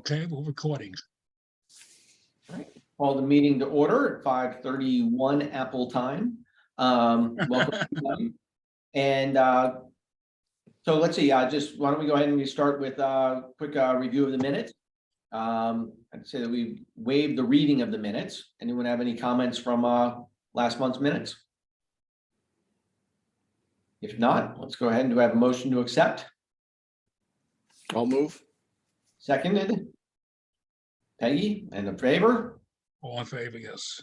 Okay, we're recording. All right, call the meeting to order at 5:31 Apple time. Welcome everybody. And so let's see, just why don't we go ahead and we start with a quick review of the minutes. I'd say that we waived the reading of the minutes. Anyone have any comments from last month's minutes? If not, let's go ahead and do I have a motion to accept? I'll move. Seconded. Peggy, and in favor? All in favor, yes.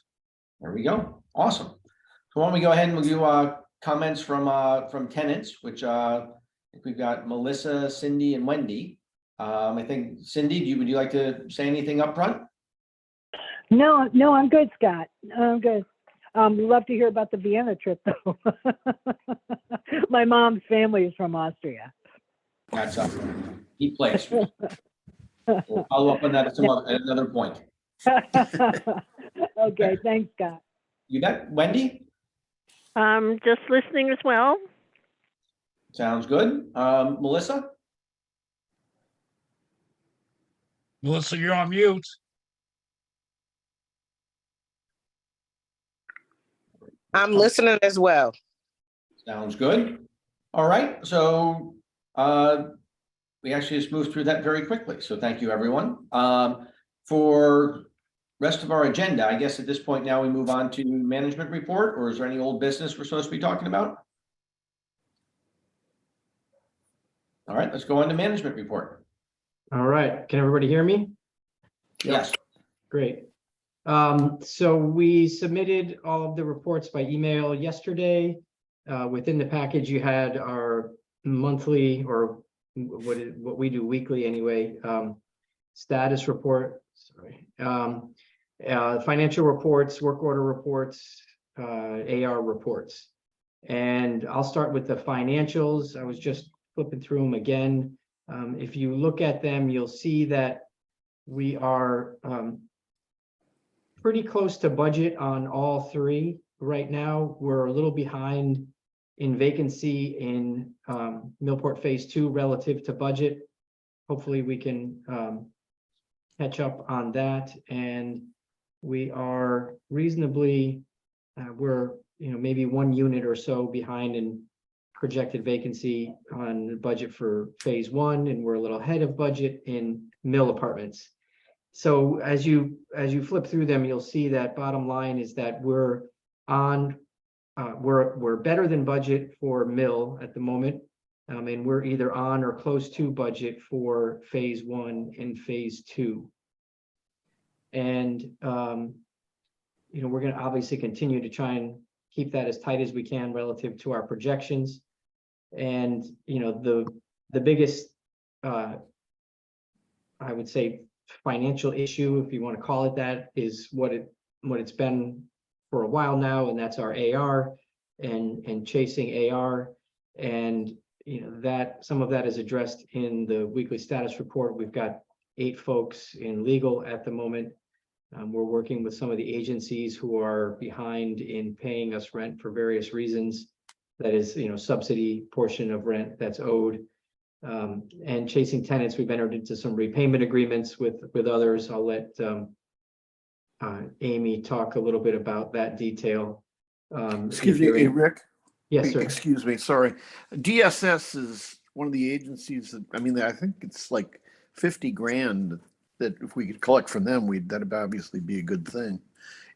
There we go. Awesome. So why don't we go ahead and we'll do comments from tenants, which I think we've got Melissa, Cindy, and Wendy. I think Cindy, would you like to say anything up front? No, I'm good, Scott. I'm good. We'd love to hear about the Vienna trip, though. My mom's family is from Austria. That's a neat place. We'll follow up on that at another point. Okay, thanks, Scott. You bet. Wendy? Just listening as well. Sounds good. Melissa? Melissa, you're on mute. I'm listening as well. Sounds good. All right, so we actually just moved through that very quickly, so thank you, everyone. For rest of our agenda, I guess at this point now we move on to management report, or is there any old business we're supposed to be talking about? All right, let's go on to management report. All right, can everybody hear me? Yes. Great. So we submitted all of the reports by email yesterday. Within the package, you had our monthly, or what we do weekly anyway, status report, financial reports, work order reports, AR reports. And I'll start with the financials. I was just flipping through them again. If you look at them, you'll see that we are pretty close to budget on all three. Right now, we're a little behind in vacancy in Millport Phase 2 relative to budget. Hopefully we can catch up on that. And we are reasonably, we're maybe 1 unit or so behind in projected vacancy on the budget for Phase 1, and we're a little ahead of budget in Mill Apartments. So as you flip through them, you'll see that bottom line is that we're on, we're better than budget for Mill at the moment, and we're either on or close to budget for Phase 1 and Phase 2. And we're going to obviously continue to try and keep that as tight as we can relative to our projections. And the biggest I would say financial issue, if you want to call it that, is what it's been for a while now, and that's our AR and chasing AR. And that some of that is addressed in the weekly status report. We've got 8 folks in legal at the moment. We're working with some of the agencies who are behind in paying us rent for various reasons. That is, subsidy portion of rent that's owed. And chasing tenants, we've entered into some repayment agreements with others. I'll let Amy talk a little bit about that detail. Excuse me, hey, Rick. Yes, sir. Excuse me, sorry. DSS is one of the agencies that, I think it's like 50 grand that if we could collect from them, that'd obviously be a good thing.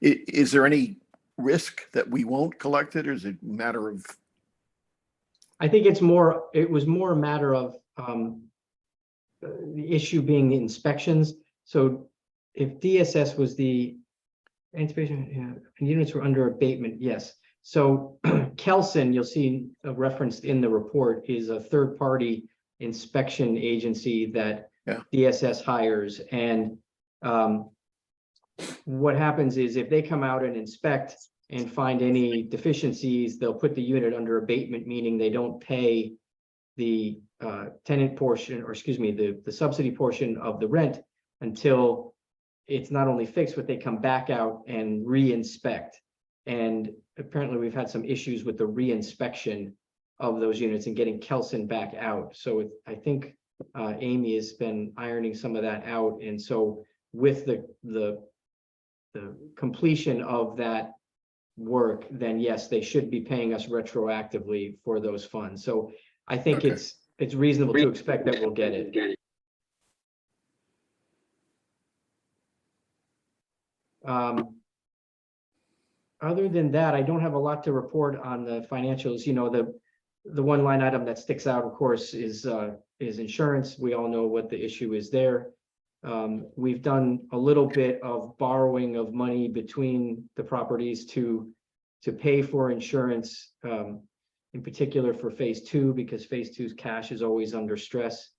Is there any risk that we won't collect it, or is it a matter of? I think it was more a matter of the issue being the inspections. So if DSS was the anticipation, and units were under abatement, yes. So Kelson, you'll see referenced in the report, is a third-party inspection agency that DSS hires. And what happens is if they come out and inspect and find any deficiencies, they'll put the unit under abatement, meaning they don't pay the tenant portion, or excuse me, the subsidy portion of the rent until it's not only fixed, but they come back out and re-inspect. And apparently we've had some issues with the re-inspection of those units and getting Kelson back out. So I think Amy has been ironing some of that out. And so with the completion of that work, then yes, they should be paying us retroactively for those funds. So I think Okay. it's reasonable to expect that we'll get it. Other than that, I don't have a lot to report on the financials. You know, the one line item that sticks out, of course, is insurance. We all know what the issue is there. We've done a little bit of borrowing of money between the properties to pay for insurance, in particular for phase two, because phase two's cash is always under stress.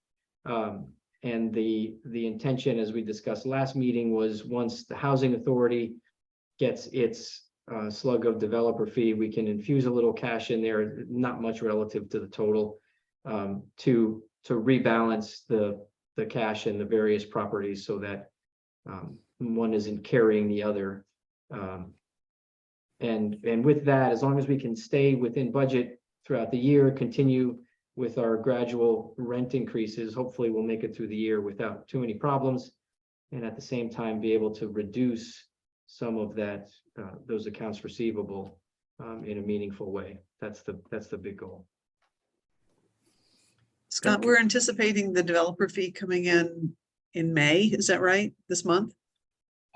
And the intention, as we discussed last meeting, was once the housing authority gets its slug of developer fee, we can infuse a little cash in there, not much relative to the total, to rebalance the cash in the various properties so that one isn't carrying the other. And with that, as long as we can stay within budget throughout the year, continue with our gradual rent increases, hopefully we'll make it through the year without too many problems, and at the same time be able to reduce some of that those accounts receivable in a meaningful way. That's the big goal. Scott, we're anticipating the developer fee coming in May. Is that right? This month?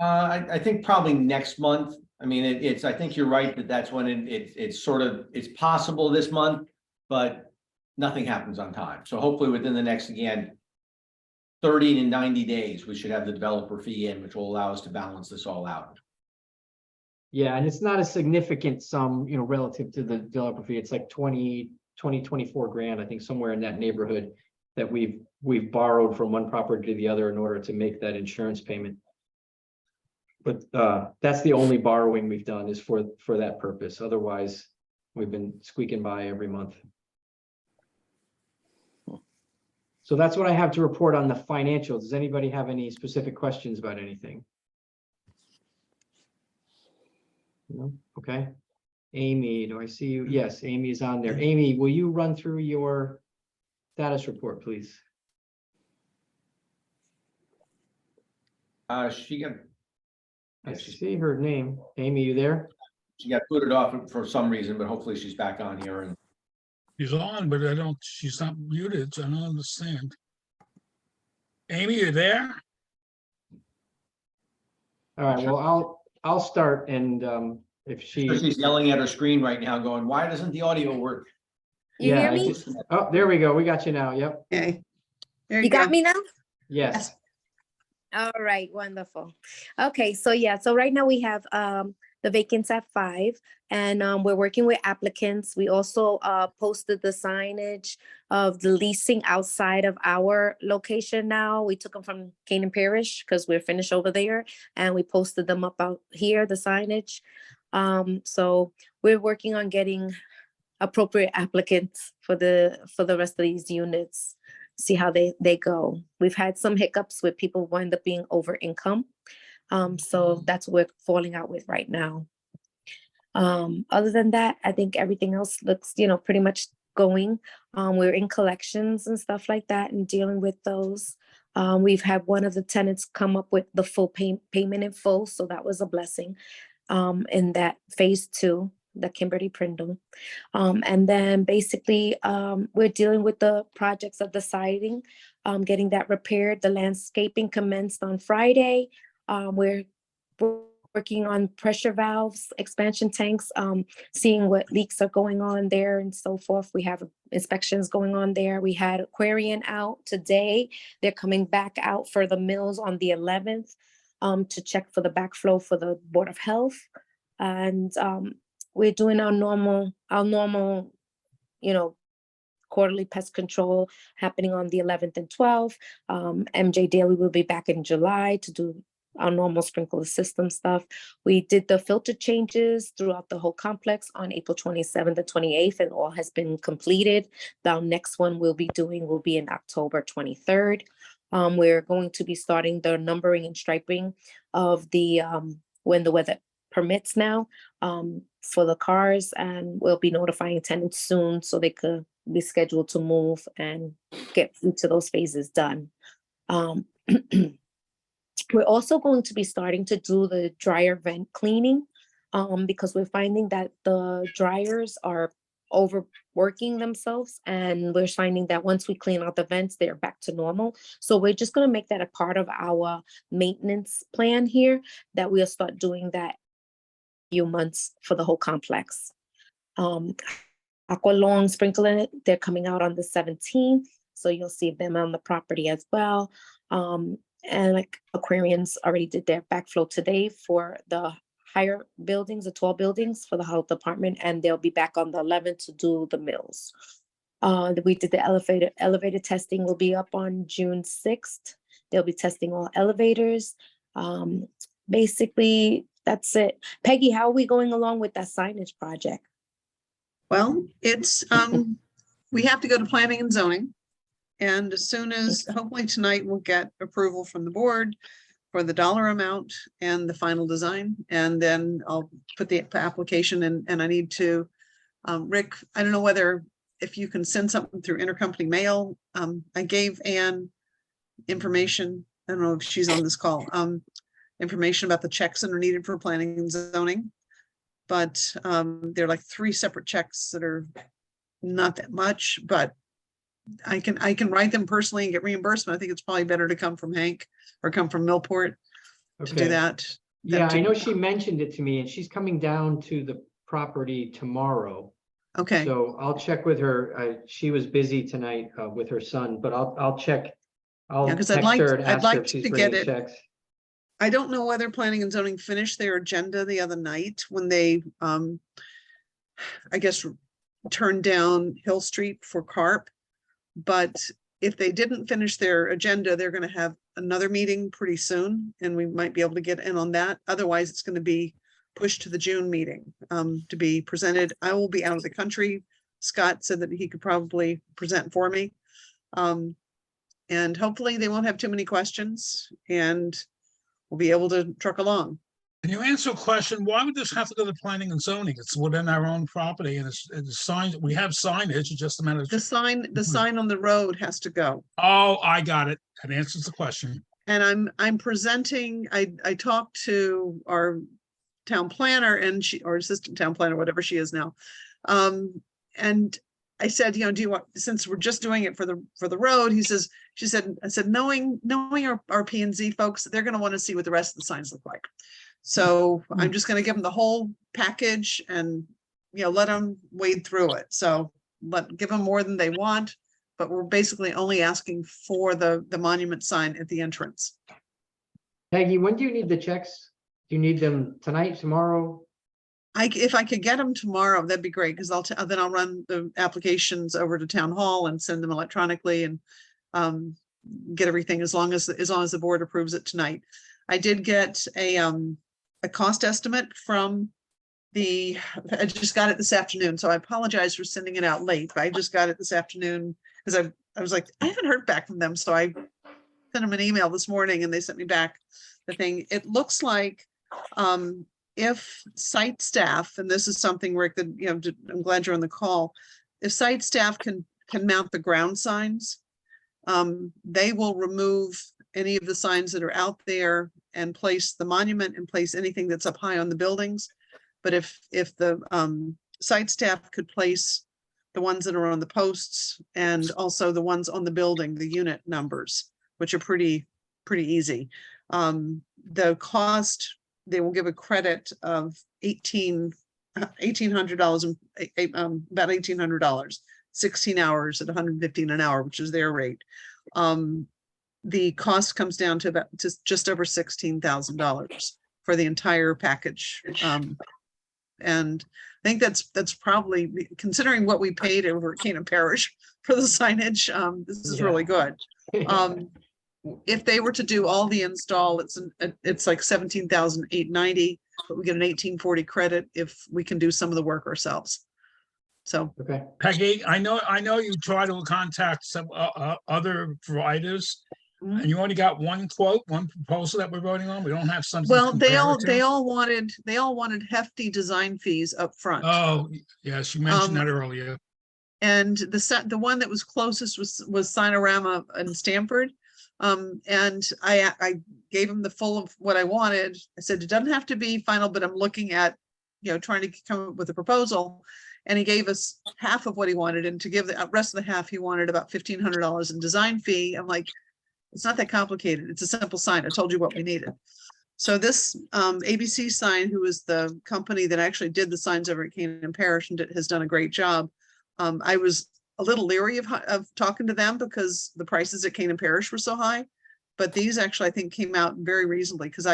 I think probably next month. I mean, I think you're right that's when it's possible this month, but nothing happens on time. So hopefully within the next, again, 30 to 90 days, we should have the developer fee in, which will allow us to balance this all out. Yeah, and it's not a significant sum, you know, relative to the developer fee. It's like 24 grand, I think, somewhere in that neighborhood that we've borrowed from one property to the other in order to make that insurance payment. But that's the only borrowing we've done is for that purpose. Otherwise, we've been squeaking by every month. So that's what I have to report on the financials. Does anybody have any specific questions about anything? No? Okay. Amy, do I see you? Yes, Amy is on there. Amy, will you run through your status report, please? She got I see her name. Amy, you there? booted off for some reason, but hopefully she's back on here. And She's on, but she's not muted, so I don't understand. Amy, you there? All right, well, I'll start, and if she's yelling at her screen right now going, why doesn't the audio work? You hear me? Oh, there we go. We got you now. Yep. Okay. There You got go. me now? Yes. All right, wonderful. Okay, so right now we have the vacancies at 5, and we're working with applicants. We also posted the signage of the leasing outside of our location now. We took them from Canaan Parish because we're finished over there, and we posted them up out here, the signage. So we're working on getting appropriate applicants for the rest of these units. See how they go. We've had some hiccups with people who wind up being over income. So that's what we're falling out with right now. Other than that, I think everything else looks, pretty much going. We're in collections and stuff like that and dealing with those. We've had one of the tenants come up with the full payment in full. So that was a blessing in that phase 2. The Kimberly Prindle. And then basically we're dealing with the projects of the siding, getting that repaired. The landscaping commenced on Friday. We're working on pressure valves, expansion tanks, seeing what leaks are going on there and so forth. We have inspections going on there. We had Aquarian out today. They're coming back out for the mills on the 11th to check for the backflow for the Board of Health. And we're doing our normal, quarterly pest control happening on the 11th and 12th. MJ Daly will be back in July to do our normal sprinkler system stuff. We did the filter changes throughout the whole complex on April 27th and 28th, and all has been completed. The next one we'll be doing will be in October 23rd. We're going to be starting the numbering and striping of the when the weather permits now for the cars, and we'll be notifying tenants soon so they could be scheduled to move and get each of those phases done. We're also going to be starting to do the dryer vent cleaning because we're finding that the dryers are overworking themselves, and we're finding that once we clean out the vents, they're back to normal. So we're just going to make that a part of our maintenance plan here, that we'll start doing that few months for the whole complex. Aqualong sprinkler, they're coming out on the 17th, so you'll see them on the property as well. And like Aquarians already did their backflow today for the higher buildings, the tall buildings for the health department, and they'll be back on the 11th to do the mills. We did the elevator testing will be up on June 6th. They'll be testing all elevators. Basically, that's it. Peggy, how are we going along with that signage project? Well, it's, we have to go to planning and zoning. And as soon as, hopefully tonight, we'll get approval from the board for the dollar amount and the final design. And then I'll put the application in, and I need to, Rick, I don't know whether, if you can send something through intercompany mail. I gave Ann information, I don't know if she's on this call, information about the checks that are needed for planning and zoning. But they're like 3 separate checks that are not that much, but I can write them personally and get reimbursement. I think it's probably better to come from Hank or come from Millport to do that. Yeah, I know she mentioned it to me, and she's coming down to the property tomorrow. Okay, So I'll check with her. She was busy tonight with her son, but I'll check. I'll Yeah, 'cause I'd text like- her and I'd ask like her if she's to get bringing it- checks. I don't know whether planning and zoning finished their agenda the other night when they, I guess, turned down Hill Street for CARP. But if they didn't finish their agenda, they're going to have another meeting pretty soon, and we might be able to get in on that. Otherwise, it's going to be pushed to the June meeting to be presented. I will be out of the country. Scott said that he could probably present for me. And hopefully they won't have too many questions, and we'll be able to truck along. Can you answer a question? Why would this have to go to planning and zoning? It's within our own property and it's signed, we have signage, it's just a matter of. The sign on the road has to go. Oh, I got it. That answers the question. And I'm presenting, I talked to our town planner and or assistant town planner, whatever she is now. And I said, do you want, since we're just doing it for the road, I said, knowing our P and Z folks, they're going to want to see what the rest of the signs look like. So I'm just going to give them the whole package and, let them wade through it. So give them more than they want, but we're basically only asking for the monument sign at the entrance. Peggy, when do you need the checks? Do you need them tonight, tomorrow? If I could get them tomorrow, that'd be great, because then I'll run the applications over to town hall and send them electronically and get everything as long as the board approves it tonight. I did get a cost estimate from I just got it this afternoon, so I apologize for sending it out late, but I just got it this afternoon because I was like, I haven't heard back from them, so I sent them an email this morning and they sent me back the thing. It looks like if site staff, and this is something, Rick, that I'm glad you're on the call. If site staff can mount the ground signs, they will remove any of the signs that are out there and place the monument and place anything that's up high on the buildings. But if the site staff could place the ones that are on the posts and also the ones on the building, the unit numbers, which are pretty easy. The cost, they will give a credit of $1,800, about $1,800, 16 hours at $115 an hour, which is their rate. The cost comes down to just over $16,000 for the entire package. And I think that's probably, considering what we paid over at Canaan Parish for the signage, this is really good. If they were to do all the install, it's like $17,890, but we get an $1,840 credit if we can do some of the work ourselves. So, Okay. Peggy, I know you try to contact some other providers. Mhm. And you only got one quote, one proposal that we're voting on. We don't have something. well, to they compare it to? all wanted hefty design fees up front. Oh, yes, you mentioned Um, that earlier. And the one that was closest was Sinorama in Stamford. And I gave him the full of what I wanted. I said, it doesn't have to be final, but I'm looking at, trying to come up with a proposal. And he gave us half of what he wanted, and to give the rest of the half, he wanted about $1,500 in design fee. I'm like, it's not that complicated. It's a simple sign. I told you what we needed. So this ABC Sign, who is the company that actually did the signs over at Canaan Parish and has done a great job. I was a little leery of talking to them because the prices at Canaan Parish were so high, but these actually, I think, came out very reasonably, because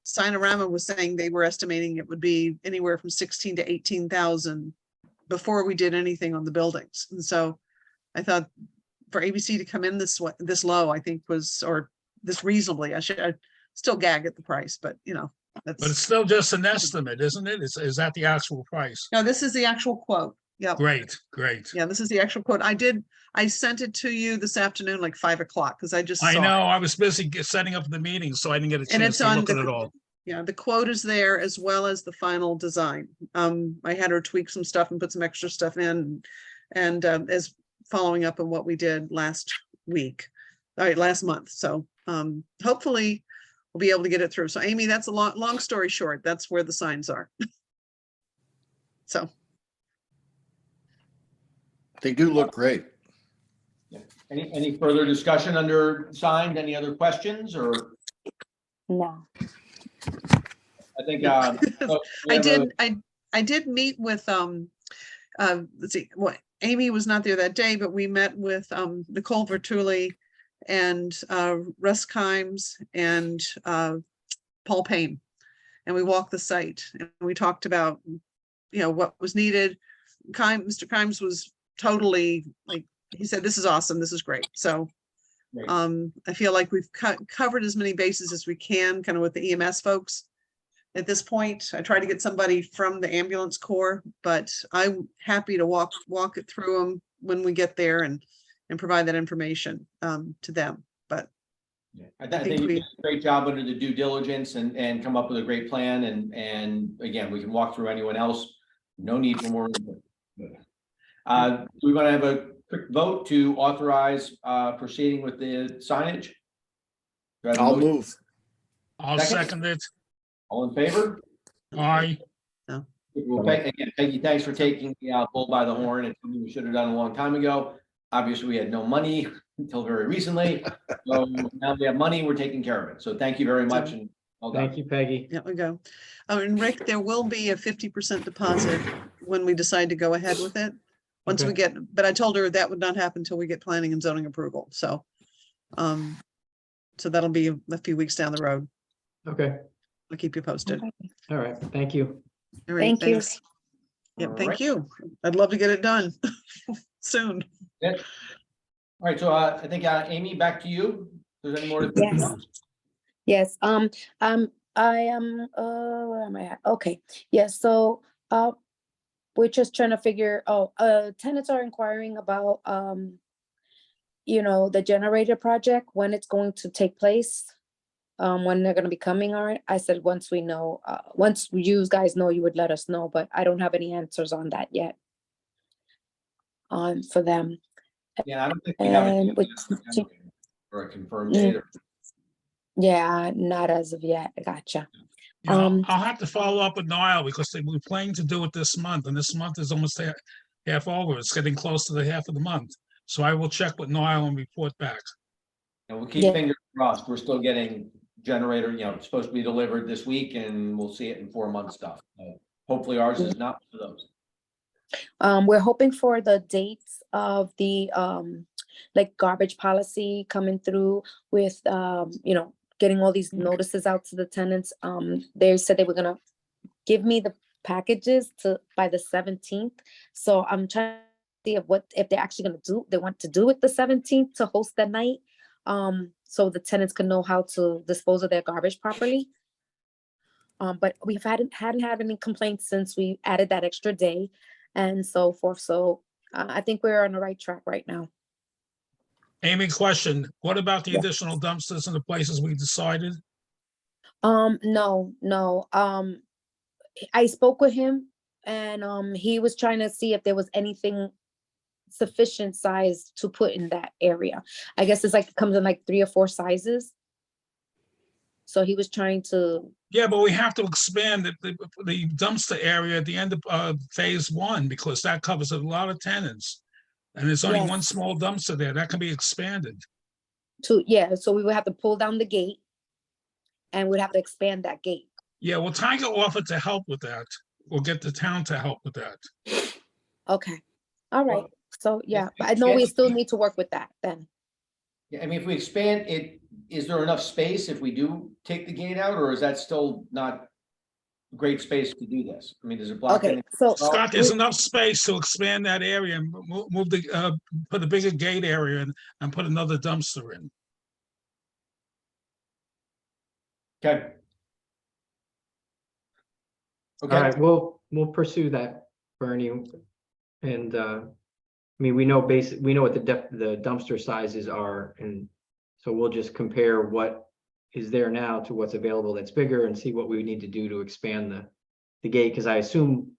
Sinorama was saying they were estimating it would be anywhere from 16 to 18,000 before we did anything on the buildings. And so I thought for ABC to come in this low, I think or this reasonably, I still gag at the price, but But it's still just an estimate, isn't it? Is that the actual price? No, this is the actual quote. Yeah. Great. Yeah, this is the actual quote. I sent it to you this afternoon, like 5 o'clock, because I just I saw know, it. I was busy setting up the meeting, so I didn't get a And chance it's to on look at it all. Yeah, the quote is there as well as the final design. I had her tweak some stuff and put some extra stuff in, and as following up on what we did last month. So hopefully we'll be able to get it through. So Amy, that's a long story short, that's where the signs are. So. They do look great. Any further discussion under signed? Any other questions or? No. I think, I did meet with, let's see, Amy was not there that day, but we met with, Nicole Vertuli and, Russ Kimes and, Paul Payne. And we walked the site and we talked about, what was needed. Mr. Kimes was totally like, he said, this is awesome. This is great. So, Great. I feel like we've covered as many bases as we can, kind of with the EMS folks. At this point, I try to get somebody from the ambulance corps, but I'm happy to walk it through them when we get there and provide that information to them. But I think you did a great job under the due diligence and come up with a great plan. And again, we can walk through anyone else. No need for more. We want to have a quick vote to authorize proceeding with the signage. Do I have a I'll motion? move. I'll second it. All in favor? Aye. Well, again, Peggy, thanks for taking the bull by the horn. It's something we should have done a long time ago. Obviously, we had no money until very recently. So now we have money, we're taking care of it. So thank you very much. And well done. Thank you, Peggy. yeah, we go. And Rick, there will be a 50% deposit when we decide to go ahead with it. Once we Okay. but I told her that would not happen until we get planning and zoning approval. So, so that'll be a few weeks down the road. Okay, I'll keep you posted. all right, thank you. All right, Thank you. thanks. Yeah, All thank right. you. I'd love to get it done soon. All right, so I think Amy, back to you. If there's any more? Yes. Yes, I am, where am I at? Okay, yes, so, we're just trying to figure, tenants are inquiring about, the generator project, when it's going to take place, when they're gonna be coming on it. I said, once we know, once you guys know, you would let us know, but I don't have any answers on that yet. For them. Yeah, I don't think we have And with, or a confirmed date. yeah, not as of yet, gotcha. Yeah, Um, I'll have to follow up with Niall because we're planning to do it this month, and this month is almost half over. It's getting close to the half of the month. So I will check with Niall and report back. And we'll keep Yeah. fingers crossed. We're still getting generator, it's supposed to be delivered this week and we'll see it in 4 months stuff. Hopefully ours is not for those. We're hoping for the dates of the like garbage policy coming through with getting all these notices out to the tenants. They said they were gonna give me the packages by the 17th. So I'm trying to see if they're actually gonna they want to do it the 17th to host that night. So the tenants can know how to dispose of their garbage properly. But we hadn't had any complaints since we added that extra day and so forth. So I think we're on the right track right now. Amy, question, what about the Yeah. additional dumpsters in the places we decided? No. I spoke with him and he was trying to see if there was anything sufficient size to put in that area. I guess it's like, it comes in like 3 or 4 sizes. So he was trying to, Yeah, but we have to expand the dumpster area at the end of phase 1, because that covers a lot of tenants. And there's only one Yes. small dumpster there, that can be expanded. so we would have to pull down the gate and we'd have to expand that gate. Yeah, well, Tiger offered to help with that, or get the town to help with that. Okay, all right. Well, So, yeah, if but I know we it's- still need to work with that then. Yeah, I mean, if we expand it, is there enough space if we do take the gate out, or is that still not great space to do this? I mean, does it block? Okay, any- so Scott, there's enough space to expand that area and move put a bigger gate area in and put another dumpster in. Okay. All Okay, right, we'll pursue that, Bernie. And I mean, we know what the dumpster sizes are, and so we'll just compare what is there now to what's available that's bigger and see what we need to do to expand the gate, because I assume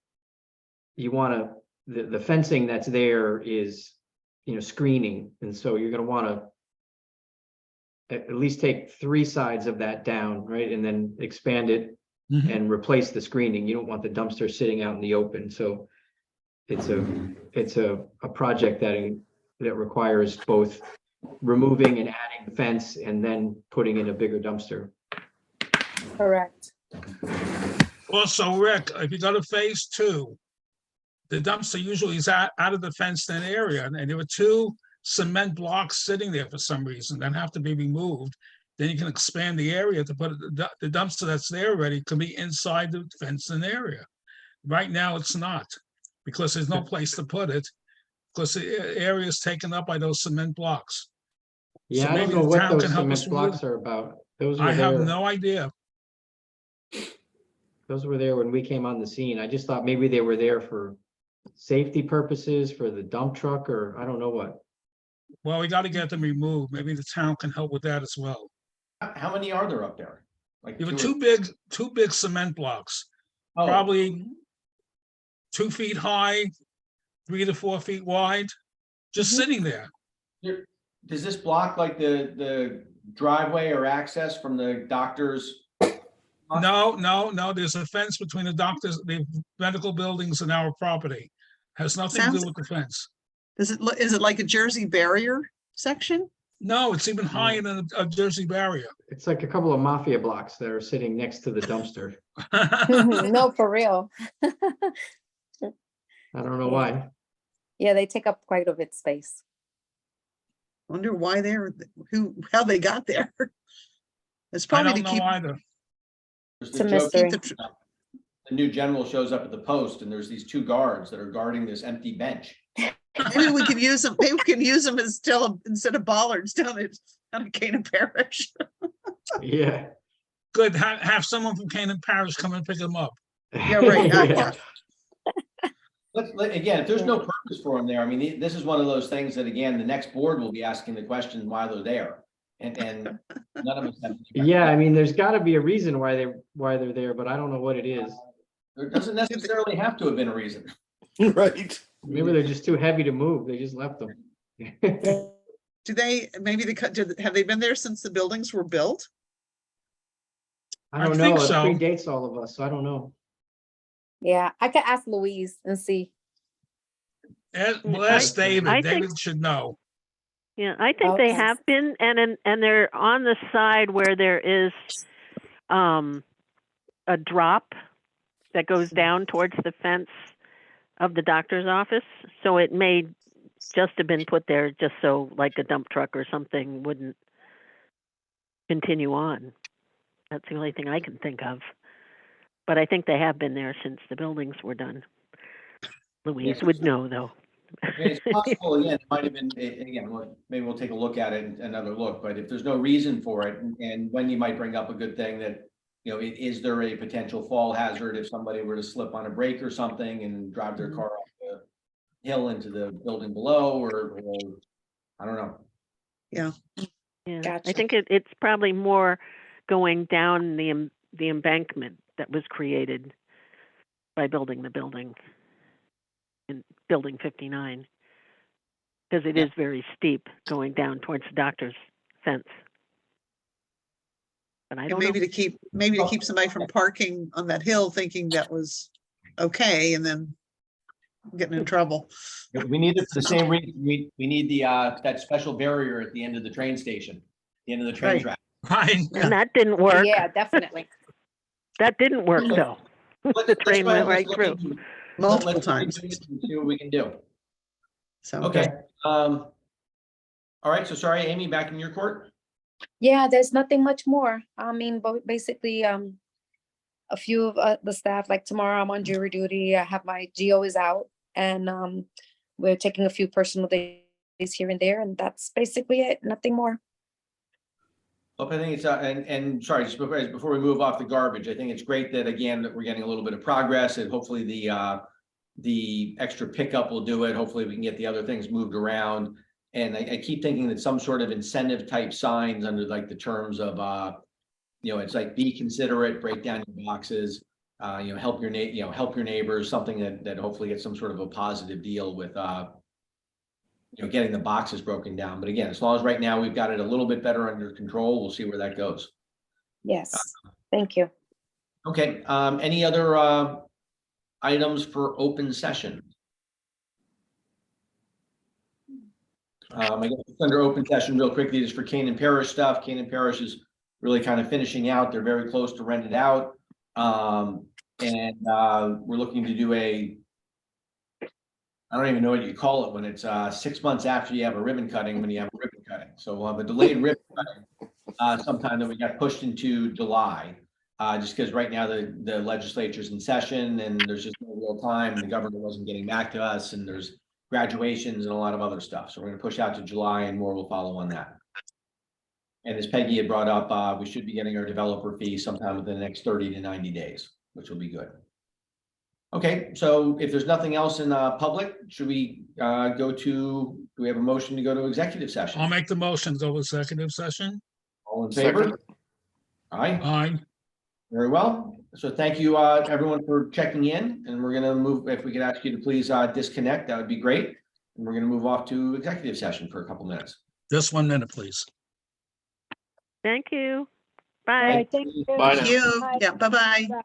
you want to, the fencing that's there is, screening, and so you're going to want to at least take 3 sides of that down, right, and then expand it Mhm. and replace the screening. You don't want the dumpster sitting out in the open, so it's a project that requires both removing and adding the fence and then putting in a bigger dumpster. correct. Also, Rick, if you go to phase 2, the dumpster usually is out of the fenced-in area, and there were 2 cement blocks sitting there for some reason that have to be removed. Then you can expand the area to put the dumpster that's there already can be inside the fenced-in area. Right now, it's not, because there's no place to put it, because the area is taken up by those cement blocks. Yeah, So I don't maybe know the what town can those help us cement blocks remove- are about. Those I were have there, no idea. those were there when we came on the scene. I just thought maybe they were there for safety purposes for the dump truck, or I don't know what. Well, we got to get them removed. Maybe the town can help with that as well. how many are there up there? Like There were 2 two big cement blocks, or- oh, probably 2 feet high, 3 to 4 feet wide, just sitting there. Does this block like the driveway or access from the doctor's? No, there's a fence between the doctors, the medical buildings and our property. Has nothing to do Sounds- with the fence. Is it like a Jersey barrier section? No, it's even higher than a Jersey barrier. It's like a couple of mafia blocks that are sitting next to the dumpster. No, for real. I don't know why. Yeah, they take up quite a bit space. Wonder why how they got there. It's I probably don't to know keep, either. There's It's a the joke, mystery. keep the, the new general shows up at the post and there's these 2 guards that are guarding this empty bench. maybe we could use them, maybe we can use them as instead of bollards down at Canaan Parish. Yeah. Good, have someone from Canaan Parish come and pick them up. Yeah, right. Yeah. Again, if there's no purpose for them there, I mean, this is one of those things that, again, the next board will be asking the question why they're there. And none of us have. Yeah, I mean, there's got to be a reason why they're there, but I don't know what it is. There doesn't necessarily have to have been a reason. Right. Maybe they're just too heavy to move. They just left them. Do they, have they been there since the buildings were built? I I don't think know. It so. predates all of us, so I don't know. Yeah, I could ask Louise and see. Well, ask David. I think- David should know. Yeah, I think they Okay. have been, and they're on the side where there is a drop that goes down towards the fence of the doctor's office. So it may just have been put there just so like a dump truck or something wouldn't continue on. That's the only thing I can think of. But I think they have been there since the buildings were done. Louise Yes. would know, though. I mean, it's possible, again, it might have been, again, maybe we'll take a look at it, another look, but if there's no reason for it, and when you might bring up a good thing that, is there a potential fall hazard if somebody were to slip on a brake or something and drive their car off the hill into the building below, or I don't know. Yeah, Gotcha. I think it's probably more going down the embankment that was created by building the building in building 59. because it Yeah. is very steep going down towards the doctor's fence. But I And don't know. maybe to keep somebody from parking on that hill thinking that was okay and then getting in trouble. We need it for the same reason. We need the, that special barrier at the end of the train station, the end of the train Right. track. Right, And that didn't work. Yeah, definitely. That didn't work Okay. though. Let's- The let's train go ahead, went let's right look through. into it. Multiple Let's look times. into it and see what we can do. So. Okay, all right, so sorry, Amy, back in your court? Yeah, there's nothing much more. I mean, basically, a few of the staff, like tomorrow I'm on jury duty. I have my GO is out, and we're taking a few personal days here and there, and that's basically it. Nothing more. Well, I think it's, and sorry, just before we move off the garbage, I think it's great that, again, that we're getting a little bit of progress, and hopefully the extra pickup will do it. Hopefully we can get the other things moved around. And I keep thinking that some sort of incentive type signs under like the terms of, it's like be considerate, break down your boxes, help your help your neighbors, something that hopefully gets some sort of a positive deal with, getting the boxes broken down. But again, as long as right now we've got it a little bit better under control, we'll see where that goes. Yes, thank you. Okay, any other items for open session? I guess under open session real quickly, just for Canaan Parish stuff. Canaan Parish is really kind of finishing out. They're very close to rent it out. And we're looking to do I don't even know what you call it when it's 6 months after you have a ribbon cutting, when you have a ribbon cutting. So we'll have a delayed ribbon cutting sometime that we got pushed into July. Just because right now the legislature's in session and there's just no real time and the governor wasn't getting back to us and there's graduations and a lot of other stuff. So we're going to push out to July and more will follow on that. And as Peggy had brought up, we should be getting our developer fee sometime within the next 30 to 90 days, which will be good. Okay, so if there's nothing else in public, should we do we have a motion to go to executive session? I'll make the motion to go to executive session. All in favor? Second. Aye. Aye. Very well. So thank you, everyone, for checking in, and we're gonna move, if we could ask you to please disconnect, that would be great. And we're gonna move off to executive session for a couple minutes. Just 1 minute, please. Thank you. All Bye. right, thank you. Bye now. Thank you. Bye. Yeah, bye-bye. Bye.